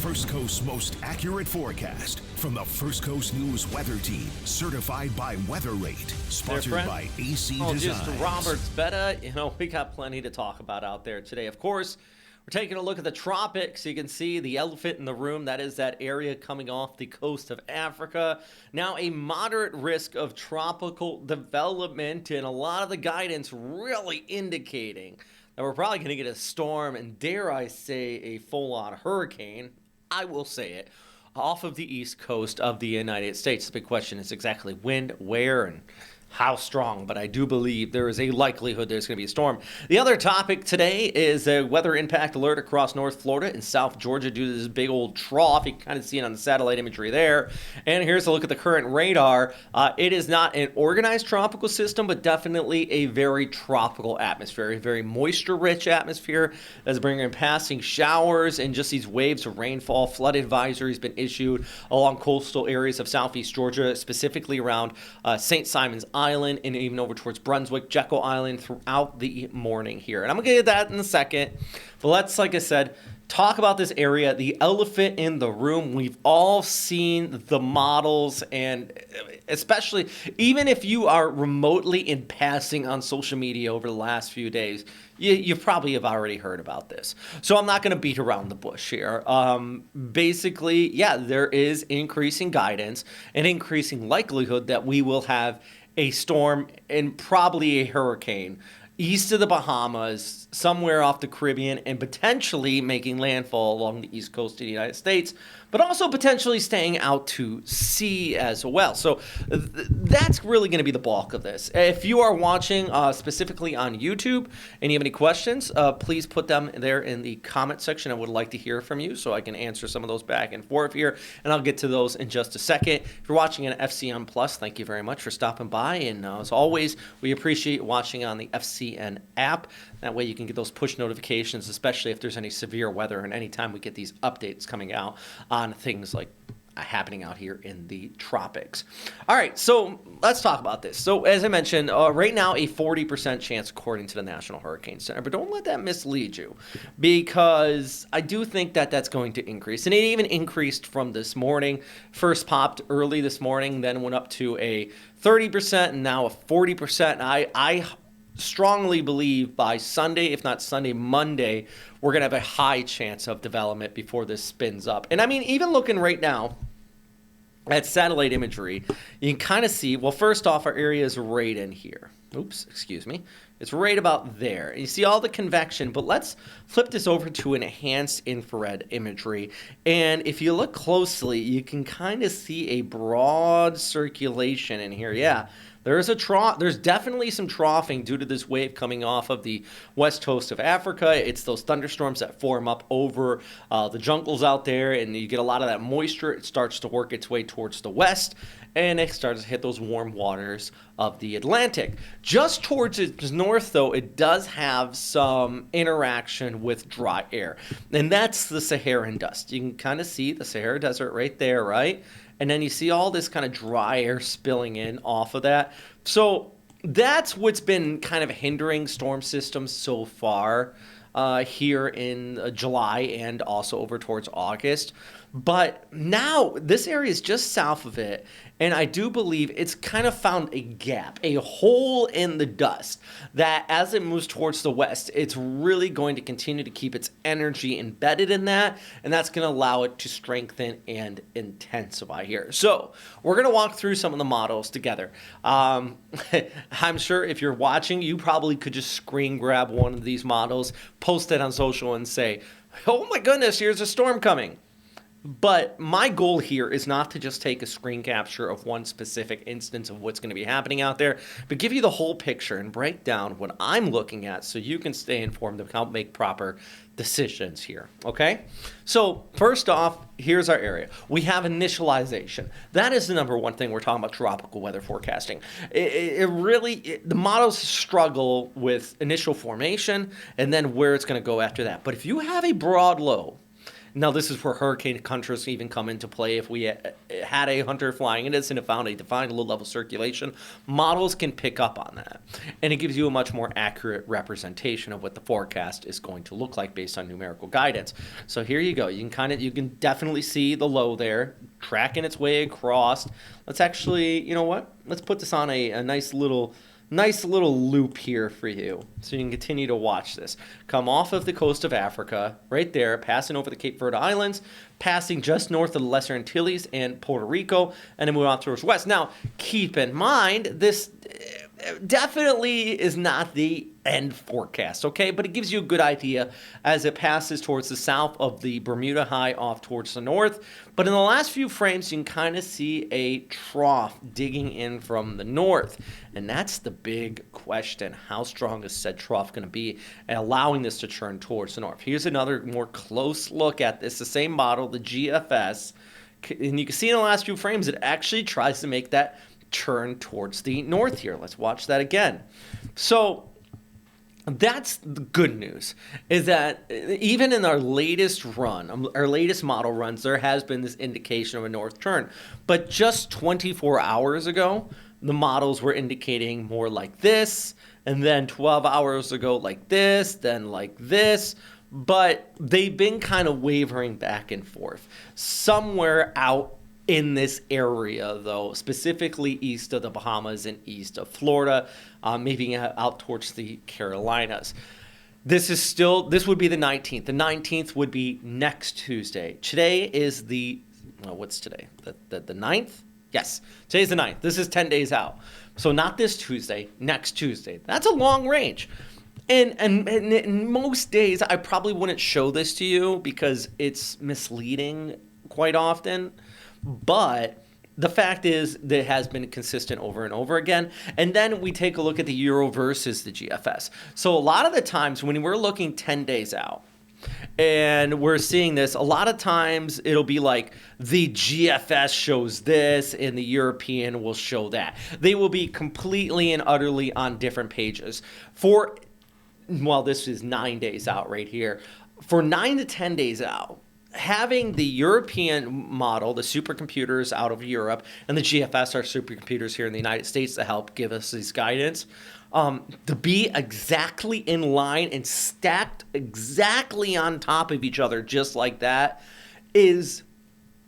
First Coast's most accurate forecast from the First Coast News Weather Team, certified by WeatherRate, sponsored by AC Designs. Just Robert Speta. We got plenty to talk about out there today. Of course, we're taking a look at the tropics. You can see the elephant in the room. That is that area coming off the coast of Africa. Now, a moderate risk of tropical development, and a lot of the guidance really indicating that we're probably going to get a storm, and dare I say, a full-on hurricane. I will say it, off of the east coast of the United States. The big question is exactly when, where, and how strong, but I do believe there is a likelihood there's going to be a storm. The other topic today is a weather impact alert across North Florida and South Georgia due to this big old trough. You can kind of see it on the satellite imagery there. And here's a look at the current radar. It is not an organized tropical system, but definitely a very tropical atmosphere, a very moisture-rich atmosphere that's bringing in passing showers and just these waves of rainfall. Flood advisories been issued along coastal areas of southeast Georgia, specifically around St. Simon's Island and even over towards Brunswick, Jekyll Island throughout the morning here. And I'm going to get to that in a second. But let's, like I said, talk about this area, the elephant in the room. We've all seen the models, and especially even if you are remotely in passing on social media over the last few days, you probably have already heard about this. So I'm not going to beat around the bush here. Basically, yeah, there is increasing guidance and increasing likelihood that we will have a storm and probably a hurricane east of the Bahamas, somewhere off the Caribbean, and potentially making landfall along the east coast of the United States, but also potentially staying out to sea as well. So that's really going to be the bulk of this. If you are watching specifically on YouTube and you have any questions, please put them there in the comment section. I would like to hear from you so I can answer some of those back and forth here, and I'll get to those in just a second. If you're watching on FCN Plus, thank you very much for stopping by, and as always, we appreciate watching on the FCN app. That way you can get those push notifications, especially if there's any severe weather and anytime we get these updates coming out on things like happening out here in the tropics. All right, so let's talk about this. So as I mentioned, right now a 40% chance according to the National Hurricane Center, but don't let that mislead you, because I do think that that's going to increase, and it even increased from this morning. First popped early this morning, then went up to a 30% and now a 40%. I strongly believe by Sunday, if not Sunday, Monday, we're going to have a high chance of development before this spins up. And I mean, even looking right now at satellite imagery, you can kind of see, well, first off, our area is right in here. Oops, excuse me. It's right about there. And you see all the convection, but let's flip this over to enhanced infrared imagery. And if you look closely, you can kind of see a broad circulation in here. Yeah. There's definitely some troughing due to this wave coming off of the west coast of Africa. It's those thunderstorms that form up over the jungles out there, and you get a lot of that moisture. It starts to work its way towards the west, and it starts to hit those warm waters of the Atlantic. Just towards its north, though, it does have some interaction with dry air, and that's the Saharan dust. You can kind of see the Sahara Desert right there, right? And then you see all this kind of dry air spilling in off of that. So that's what's been kind of hindering storm systems so far here in July and also over towards August. But now this area is just south of it, and I do believe it's kind of found a gap, a hole in the dust, that as it moves towards the west, it's really going to continue to keep its energy embedded in that, and that's going to allow it to strengthen and intensify here. So we're going to walk through some of the models together. I'm sure if you're watching, you probably could just screen grab one of these models, post it on social, and say, oh my goodness, here's a storm coming. But my goal here is not to just take a screen capture of one specific instance of what's going to be happening out there, but give you the whole picture and break down what I'm looking at so you can stay informed and help make proper decisions here, okay? So first off, here's our area. We have initialization. That is the number one thing we're talking about tropical weather forecasting. The models struggle with initial formation and then where it's going to go after that. But if you have a broad low, Now, this is where hurricane countries even come into play. If we had a hunter flying in this and it found a defined low-level circulation, models can pick up on that. And it gives you a much more accurate representation of what the forecast is going to look like based on numerical guidance. So here you go. You can definitely see the low there, tracking its way across. Let's actually, you know what? Let's put this on a nice little loop here for you so you can continue to watch this. Come off of the coast of Africa, right there, passing over the Cape Verde Islands, passing just north of the Lesser Antilles and Puerto Rico, and then move on towards west. Now, keep in mind, this definitely is not the end forecast, okay? But it gives you a good idea as it passes towards the south of the Bermuda High off towards the north. But in the last few frames, you can kind of see a trough digging in from the north. And that's the big question. How strong is said trough going to be and allowing this to turn towards the north? Here's another more close look at this. The same model, the GFS. And you can see in the last few frames, it actually tries to make that turn towards the north here. Let's watch that again. So that's the good news, is that even in our latest run, our latest model runs, there has been this indication of a north turn. But just 24 hours ago, the models were indicating more like this, and then 12 hours ago like this, then like this. But they've been kind of wavering back and forth. Somewhere out in this area, though, specifically east of the Bahamas and east of Florida, maybe out towards the Carolinas. This would be the 19th. The 19th would be next Tuesday. Today is what's today? The 9th? Yes, today's the 9th. This is 10 days out. So not this Tuesday, next Tuesday. That's a long range. And most days, I probably wouldn't show this to you because it's misleading quite often. But the fact is that it has been consistent over and over again. And then we take a look at the Euro versus the GFS. So a lot of the times when we're looking 10 days out and we're seeing this, a lot of times it'll be like the GFS shows this and the European will show that. They will be completely and utterly on different pages. This is 9 days out right here. For 9 to 10 days out, having the European model, the supercomputers out of Europe, and the GFS, our supercomputers here in the United States to help give us this guidance, to be exactly in line and stacked exactly on top of each other just like that is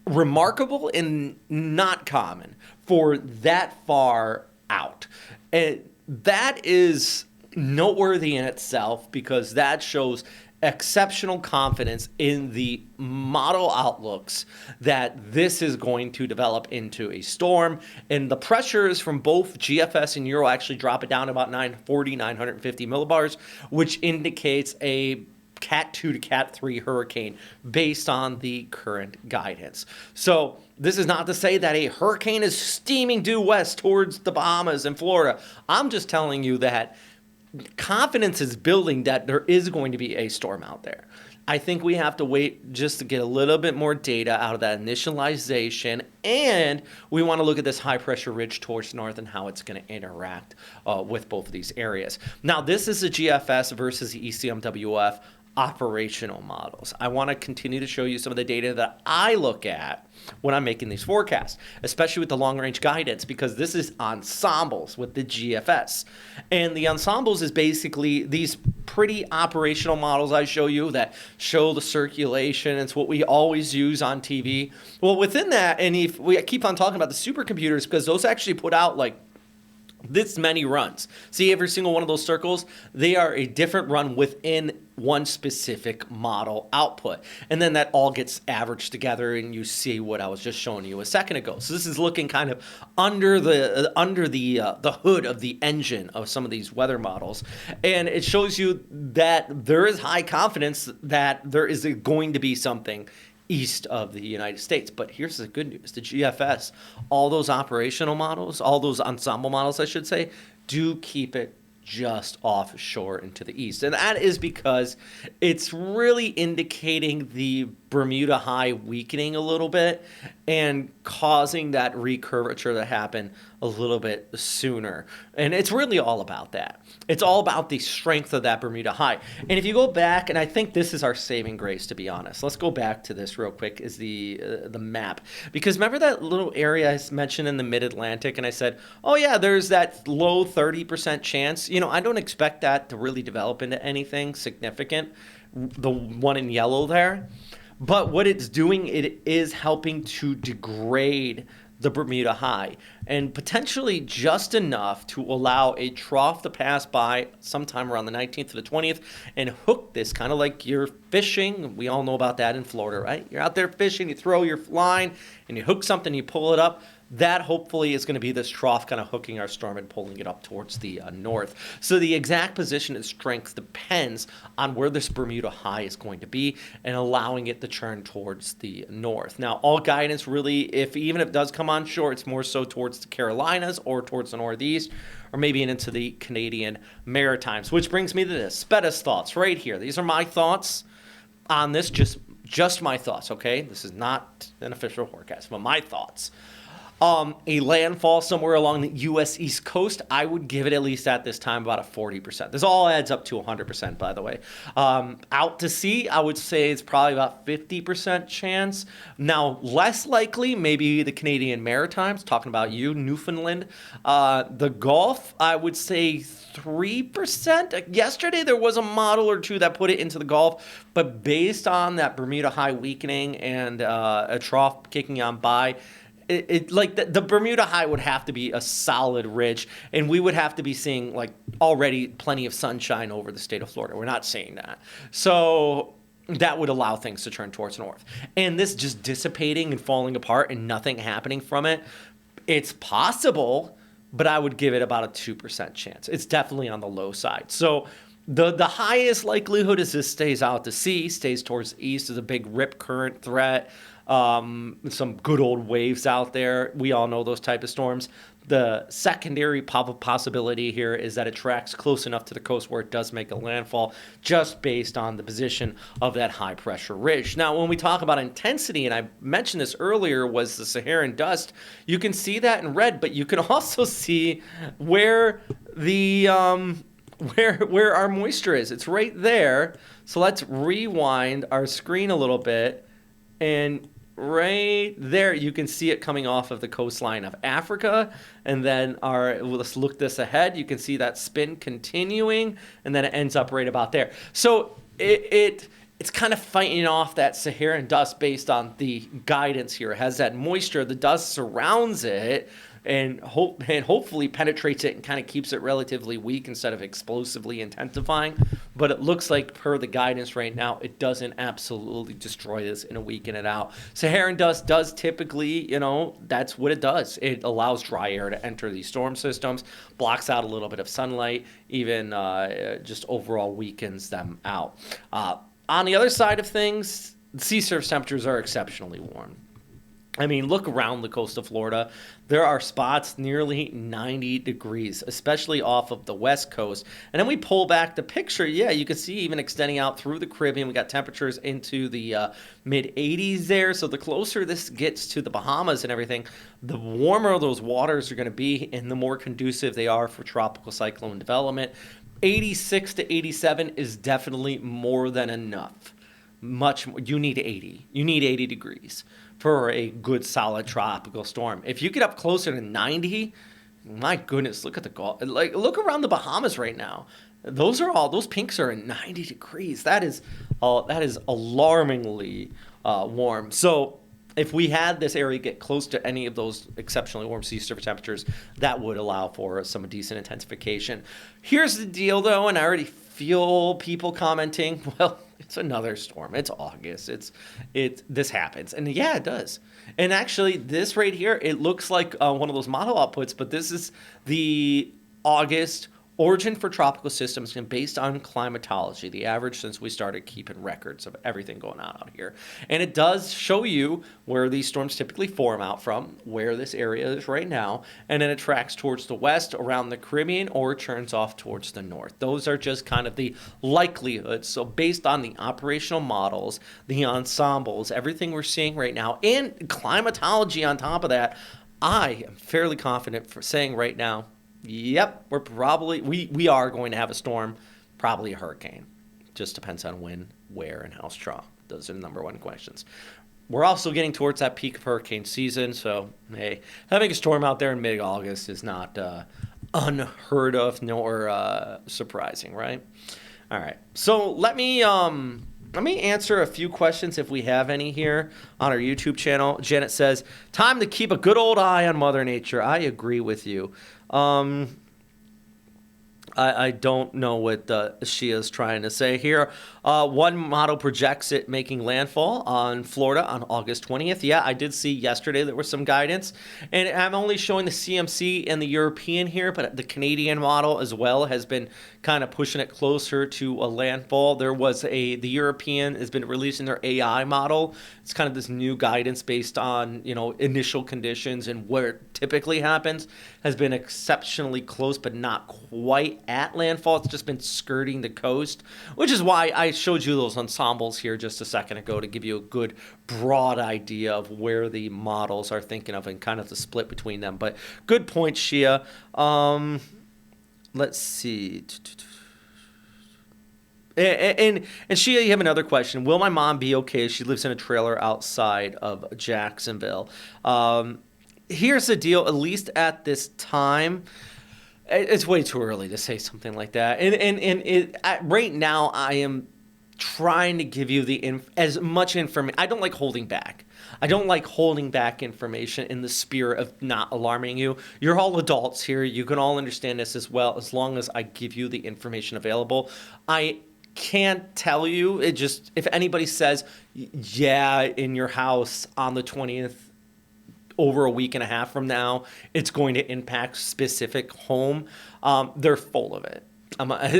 remarkable and not common for that far out. And that is noteworthy in itself because that shows exceptional confidence in the model outlooks that this is going to develop into a storm. And the pressures from both GFS and Euro actually drop it down to about 950 millibars, which indicates a Cat 2 to Cat 3 hurricane based on the current guidance. So this is not to say that a hurricane is steaming due west towards the Bahamas and Florida. I'm just telling you that confidence is building that there is going to be a storm out there. I think we have to wait just to get a little bit more data out of that initialization, and we want to look at this high pressure ridge towards north and how it's going to interact with both of these areas. Now, this is the GFS versus the ECMWF operational models. I want to continue to show you some of the data that I look at when I'm making these forecasts, especially with the long-range guidance, because this is ensembles with the GFS. And the ensembles is basically these pretty operational models I show you that show the circulation. It's what we always use on TV. Well, within that, and if we keep on talking about the supercomputers, because those actually put out like this many runs. See every single one of those circles? They are a different run within one specific model output. And then that all gets averaged together and you see what I was just showing you a second ago. So this is looking kind of under the hood of the engine of some of these weather models. And it shows you that there is high confidence that there is going to be something east of the United States. But here's the good news. The GFS, all those operational models, all those ensemble models, I should say, do keep it just offshore into the east. And that is because it's really indicating the Bermuda High weakening a little bit and causing that recurvature to happen a little bit sooner. And it's really all about that. It's all about the strength of that Bermuda High. And if you go back, and I think this is our saving grace, to be honest. Let's go back to this real quick, is the map. Because remember that little area I mentioned in the mid-Atlantic, and I said, oh yeah, there's that low 30% chance. You know, I don't expect that to really develop into anything significant, the one in yellow there. But what it's doing, it is helping to degrade the Bermuda High, and potentially just enough to allow a trough to pass by sometime around the 19th to the 20th and hook this, kind of like you're fishing. We all know about that in Florida, right? You're out there fishing, you throw your line and you hook something, you pull it up. That hopefully is going to be this trough kind of hooking our storm and pulling it up towards the north. So the exact position and strength depends on where this Bermuda High is going to be and allowing it to turn towards the north. Now, all guidance really, even if it does come on shore, it's more so towards the Carolinas or towards the northeast, or maybe into the Canadian Maritimes, which brings me to this. Speta's thoughts right here. These are my thoughts on this, just my thoughts, okay? This is not an official forecast, but my thoughts. A landfall somewhere along the U.S. East Coast, I would give it, at least at this time, about a 40%. This all adds up to 100%, by the way. Out to sea, I would say it's probably about 50% chance. Now, less likely, maybe the Canadian Maritimes, talking about Newfoundland. The Gulf, I would say 3%. Yesterday, there was a model or two that put it into the Gulf, but based on that Bermuda High weakening and a trough kicking on by, the Bermuda High would have to be a solid ridge, and we would have to be seeing like already plenty of sunshine over the state of Florida. We're not seeing that. So that would allow things to turn towards north. And this just dissipating and falling apart and nothing happening from it, it's possible, but I would give it about a 2% chance. It's definitely on the low side. So the highest likelihood is this stays out to sea, stays towards the east, is a big rip current threat. Some good old waves out there. We all know those type of storms. The secondary possibility here is that it tracks close enough to the coast where it does make a landfall, just based on the position of that high pressure ridge. Now, when we talk about intensity, and I mentioned this earlier, was the Saharan dust. You can see that in red, but you can also see where the where our moisture is. It's right there. So let's rewind our screen a little bit, and right there, you can see it coming off of the coastline of Africa. And then let's look this ahead. You can see that spin continuing, and then it ends up right about there. So it's kind of fighting off that Saharan dust based on the guidance here. It has that moisture. The dust surrounds it and hopefully penetrates it and kind of keeps it relatively weak instead of explosively intensifying. But it looks like, per the guidance right now, it doesn't absolutely destroy this in a weaken it out. Saharan dust does typically, that's what it does. It allows dry air to enter these storm systems, blocks out a little bit of sunlight, even just overall weakens them out. On the other side of things, sea surface temperatures are exceptionally warm. I mean, look around the coast of Florida. There are spots nearly 90 degrees, especially off of the west coast. And then we pull back the picture. Yeah, you can see even extending out through the Caribbean. We got temperatures into the mid-80s there. So the closer this gets to the Bahamas and everything, the warmer those waters are going to be and the more conducive they are for tropical cyclone development. 86 to 87 is definitely more than enough. Much more. You need 80. You need 80 degrees for a good solid tropical storm. If you get up closer to 90, my goodness, look at the Gulf. Look around the Bahamas right now. Those pinks are in 90 degrees. That is alarmingly warm. So if we had this area get close to any of those exceptionally warm sea surface temperatures, that would allow for some decent intensification. Here's the deal, though, and I already feel people commenting, well, it's another storm. It's August. This happens. And yeah, it does. And actually, this right here, it looks like one of those model outputs, but this is the August origin for tropical systems and based on climatology, the average since we started keeping records of everything going on out here. And it does show you where these storms typically form out from, where this area is right now, and then it tracks towards the west around the Caribbean or turns off towards the north. Those are just kind of the likelihoods. So based on the operational models, the ensembles, everything we're seeing right now, and climatology on top of that, I am fairly confident for saying right now, yep, we are going to have a storm, probably a hurricane. Just depends on when, where, and how strong. Those are the number one questions. We're also getting towards that peak of hurricane season, so hey, having a storm out there in mid-August is not unheard of nor surprising, right? All right, so let me answer a few questions if we have any here on our YouTube channel. Janet says, time to keep a good old eye on Mother Nature. I agree with you. I don't know what Shia's trying to say here. One model projects it making landfall on Florida on August 20th. Yeah, I did see yesterday there was some guidance. And I'm only showing the CMC and the European here, but the Canadian model as well has been kind of pushing it closer to a landfall. The European has been releasing their AI model. It's kind of this new guidance based on, initial conditions and where it typically happens. Has been exceptionally close, but not quite at landfall. It's just been skirting the coast, which is why I showed you those ensembles here just a second ago to give you a good broad idea of where the models are thinking of and kind of the split between them. But good point, Shia. Let's see. And Shia, you have another question. Will my mom be okay? She lives in a trailer outside of Jacksonville. Here's the deal, at least at this time, it's way too early to say something like that. Right now, I am trying to give you as much information. I don't like holding back. I don't like holding back information in the spirit of not alarming you. You're all adults here. You can all understand this as well as long as I give you the information available. I can't tell you. If anybody says, yeah, in your house on the 20th, over a week and a half from now, it's going to impact specific home, they're full of it.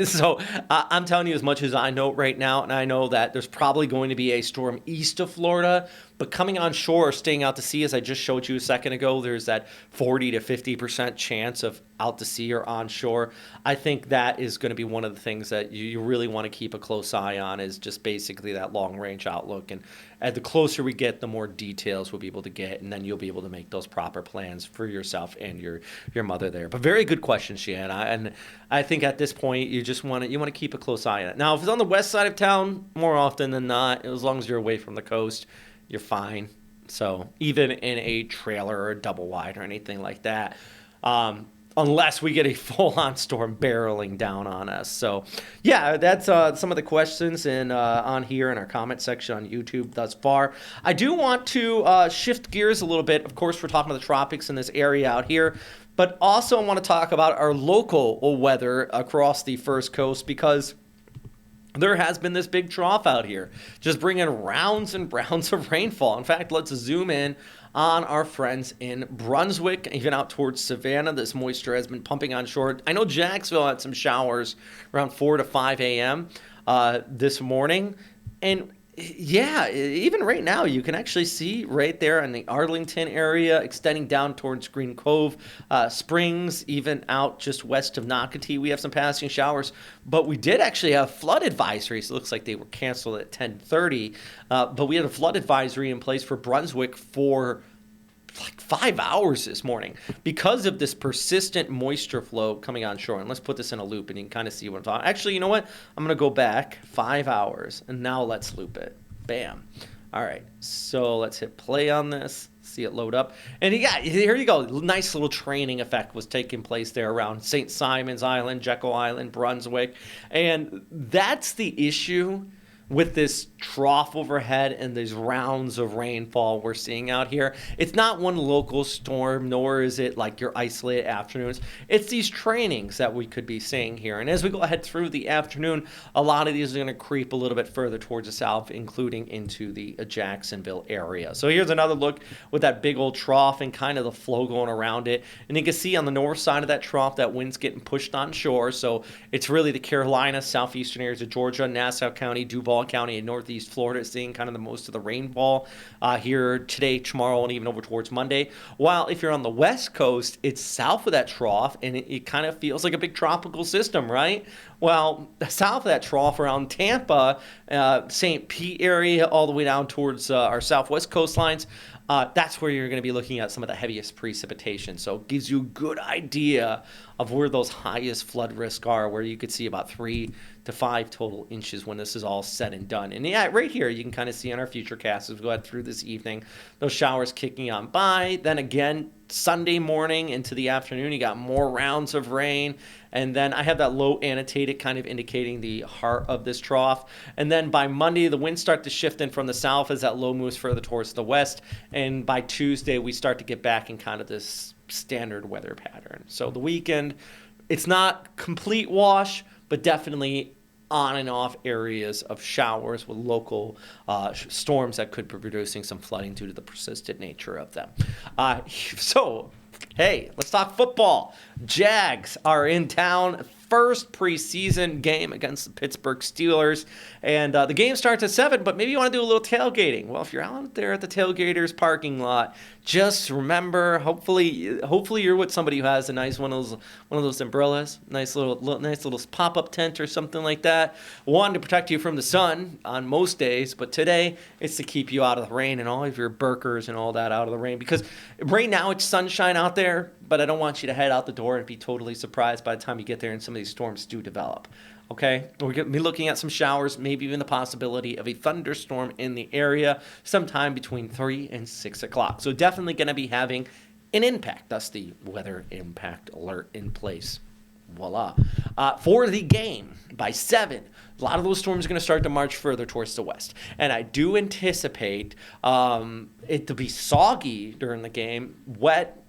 So I'm telling you as much as I know right now, and I know that there's probably going to be a storm east of Florida, but coming on shore or staying out to sea, as I just showed you a second ago, there's that 40 to 50% chance of out to sea or on shore. I think that is going to be one of the things that you really want to keep a close eye on, is just basically that long range outlook. And the closer we get, the more details we'll be able to get, and then you'll be able to make those proper plans for yourself and your mother there. But very good question, Sheehan. And I think at this point you just want to keep a close eye on it. Now, if it's on the west side of town, more often than not, as long as you're away from the coast, you're fine. So even in a trailer or a double wide or anything like that, unless we get a full-on storm barreling down on us. So, yeah, that's some of the questions on here in our comment section on YouTube thus far. I do want to shift gears a little bit. Of course, we're talking about the tropics in this area out here, but also I want to talk about our local weather across the First Coast, because there has been this big trough out here, just bringing rounds and rounds of rainfall. In fact, let's zoom in on our friends in Brunswick, even out towards Savannah. This moisture has been pumping on shore. I know Jacksonville had some showers around 4 to 5 a.m. This morning. And yeah, even right now, you can actually see right there in the Arlington area, extending down towards Green Cove, Springs, even out just west of Nocatee. We have some passing showers, but we did actually have flood advisories. It looks like they were canceled at 10:30, but we had a flood advisory in place for Brunswick for like 5 hours this morning because of this persistent moisture flow coming on shore. And let's put this in a loop and you can kind of see what I'm talking. Actually, you know what? I'm going to go back 5 hours and now let's loop it. Bam. All right. So let's hit play on this. See it load up. And yeah, here you go. Nice little training effect was taking place there around St. Simon's Island, Jekyll Island, Brunswick. And that's the issue with this trough overhead and these rounds of rainfall we're seeing out here, it's not one local storm, nor is it like your isolated afternoons. It's these trainings that we could be seeing here. And as we go ahead through the afternoon, a lot of these are going to creep a little bit further towards the south, including into the Jacksonville area. So here's another look with that big old trough and kind of the flow going around it. And you can see on the north side of that trough, that wind's getting pushed on shore. So it's really the Carolina, southeastern areas of Georgia, Nassau County, Duval County, and northeast Florida seeing kind of the most of the rainfall here today, tomorrow, and even over towards Monday. While if you're on the west coast, it's south of that trough, and it kind of feels like a big tropical system, right? Well, south of that trough around Tampa, St. Pete area, all the way down towards our southwest coastlines, that's where you're going to be looking at some of the heaviest precipitation. So it gives you a good idea of where those highest flood risks are, where you could see about 3 to 5 total inches when this is all said and done. And yeah, right here, you can kind of see on our future cast as we go ahead through this evening, those showers kicking on by. Then again, Sunday morning into the afternoon, you got more rounds of rain. And then I have that low annotated kind of indicating the heart of this trough. And then by Monday, the winds start to shift in from the south as that low moves further towards the west. And by Tuesday, we start to get back in kind of this standard weather pattern. So the weekend, it's not complete wash, but definitely on and off areas of showers with local storms that could be producing some flooding due to the persistent nature of them. So, hey, let's talk football. Jags are in town. First preseason game against the Pittsburgh Steelers. And the game starts at 7, but maybe you want to do a little tailgating. Well, if you're out there at the tailgaters parking lot, just remember, hopefully you're with somebody who has a nice one of those umbrellas, nice little pop-up tent or something like that. One, to protect you from the sun on most days, but today it's to keep you out of the rain and all of your burkers and all that out of the rain. Because right now it's sunshine out there, but I don't want you to head out the door and be totally surprised by the time you get there and some of these storms do develop. Okay, we're going to be looking at some showers, maybe even the possibility of a thunderstorm in the area sometime between 3 and 6 o'clock. So definitely going to be having an impact. That's the weather impact alert in place. Voila. For the game, by 7, a lot of those storms are going to start to march further towards the west. And I do anticipate it to be soggy during the game, wet,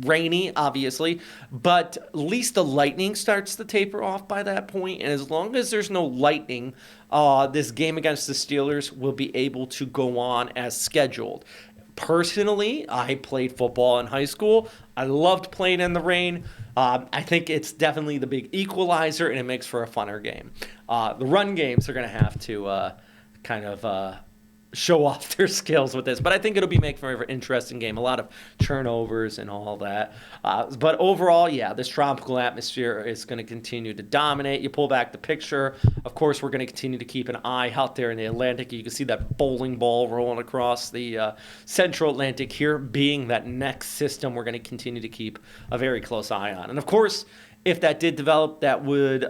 rainy, obviously, but at least the lightning starts to taper off by that point. And as long as there's no lightning, this game against the Steelers will be able to go on as scheduled. Personally, I played football in high school. I loved playing in the rain. I think it's definitely the big equalizer, and it makes for a funner game. The run games are going to have to kind of show off their skills with this, but I think it'll be making for an interesting game. A lot of turnovers and all that. But overall, yeah, this tropical atmosphere is going to continue to dominate. You pull back the picture. Of course, we're going to continue to keep an eye out there in the Atlantic. You can see that bowling ball rolling across the central Atlantic here, being that next system we're going to continue to keep a very close eye on. And of course, if that did develop, that would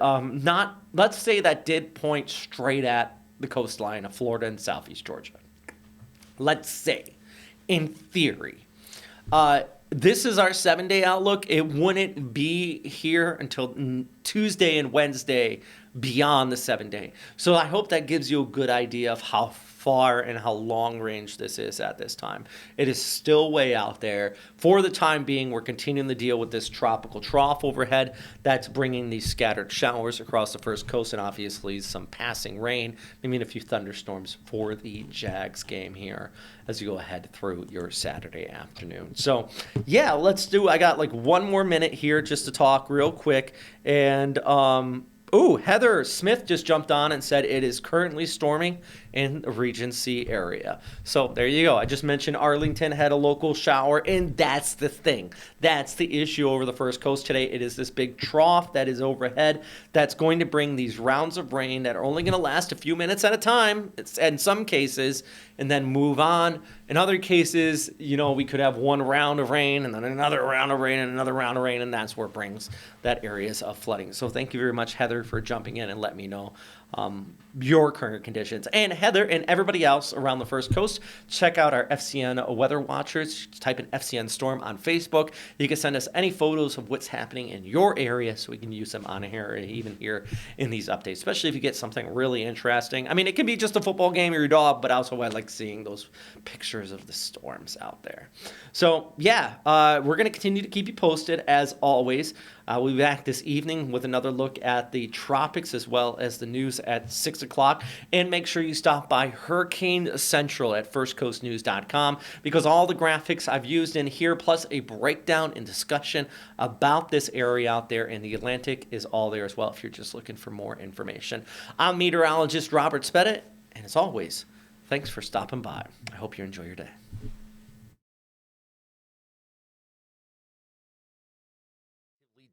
let's say that did point straight at the coastline of Florida and southeast Georgia. Let's say, in theory, this is our 7-day outlook. It wouldn't be here until Tuesday and Wednesday beyond the 7-day. So I hope that gives you a good idea of how far and how long range this is at this time. It is still way out there. For the time being, we're continuing to deal with this tropical trough overhead that's bringing these scattered showers across the first coast and obviously some passing rain, maybe a few thunderstorms for the Jags game here as you go ahead through your Saturday afternoon. So yeah, I got like one more minute here just to talk real quick. And Heather Smith just jumped on and said it is currently storming in the Regency area. So there you go. I just mentioned Arlington had a local shower, and that's the thing. That's the issue over the first coast today. It is this big trough that is overhead that's going to bring these rounds of rain that are only going to last a few minutes at a time, in some cases, and then move on. In other cases, we could have one round of rain and then another round of rain and another round of rain, and that's where it brings that areas of flooding. So thank you very much, Heather, for jumping in and letting me know your current conditions. And Heather and everybody else around the First Coast, check out our FCN Weather Watchers. Just type in FCN Storm on Facebook. You can send us any photos of what's happening in your area so we can use them on here, even here in these updates, especially if you get something really interesting. I mean, it can be just a football game or your dog, but also I like seeing those pictures of the storms out there. So, yeah, we're going to continue to keep you posted as always. We'll be back this evening with another look at the tropics as well as the news at 6 o'clock. And make sure you stop by Hurricane Central at firstcoastnews.com because all the graphics I've used in here, plus a breakdown and discussion about this area out there in the Atlantic, is all there as well if you're just looking for more information. I'm meteorologist Robert Speta, and as always, thanks for stopping by. I hope you enjoy your day.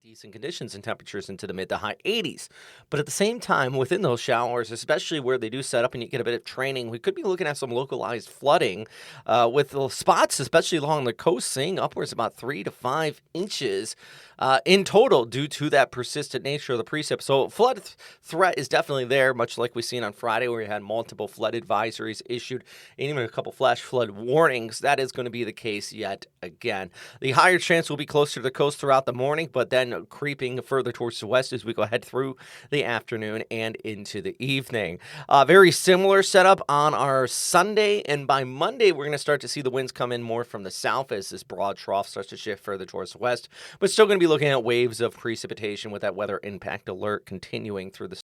Decent conditions and temperatures into the mid to high 80s. But at the same time, within those showers, especially where they do set up and you get a bit of training, we could be looking at some localized flooding with the spots, especially along the coast, seeing upwards about 3 to 5 inches in total due to that persistent nature of the precip. So flood threat is definitely there, much like we seen on Friday where we had multiple flood advisories issued and even a couple flash flood warnings. That is going to be the case yet again. The higher chance will be closer to the coast throughout the morning, but then creeping further towards the west as we go ahead through the afternoon and into the evening. Very similar setup on our Sunday, and by Monday we're going to start to see the winds come in more from the south as this broad trough starts to shift further towards the west, but still going to be looking at waves of precipitation with that weather impact alert continuing through the